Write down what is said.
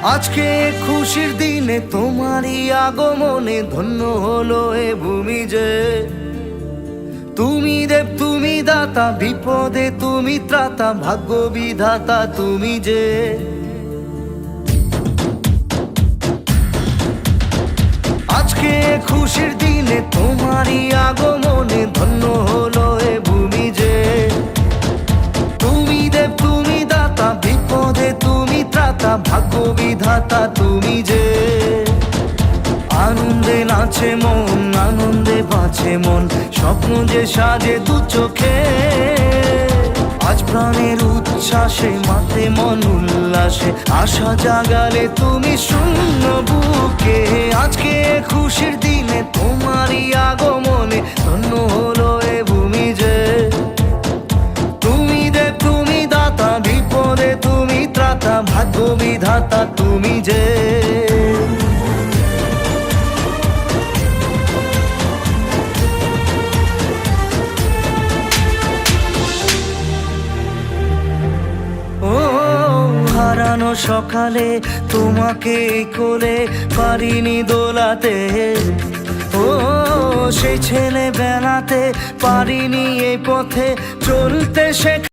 আজকে খুশির দিনে তোমারই আগমনে ধন্য হলো এ ভূমি যে। তুমি দেব তুমি দাতা, বিপদে তুমি ত্রাতা, ভাগ্য বিধাতা তুমি যে। আজকে খুশির দিনে তোমারই আগমনে ধন্য হলো এ ভূমি যে। তুমি দেব তুমি দাতা, বিপদে তুমি ত্রাতা, ভাগ্য বিধাতা তুমি যে। আনন্দে নাচে মন, আনন্দে বাঁচে মন, স্বপ্ন যে সাজে দু চোখে। আজ প্রাণের উচ্ছ্বাসে মাতে মন উল্লাসে, আশা জাগালে তুমি শূন্য বুকে। আজকে খুশির দিনে তোমারই আগমনে ধন্য হলো এ ভূমি যে। তুমি দেব তুমি দাতা, বিপদে তুমি ত্রাতা, ভাগ্য বিধাতা তুমি যে। হারানো সকালে তোমাকে কোলে পারিনি দোলাতে, ও সেই ছেলে বেলাতে পারিনি এই পথে চলতে শেখা।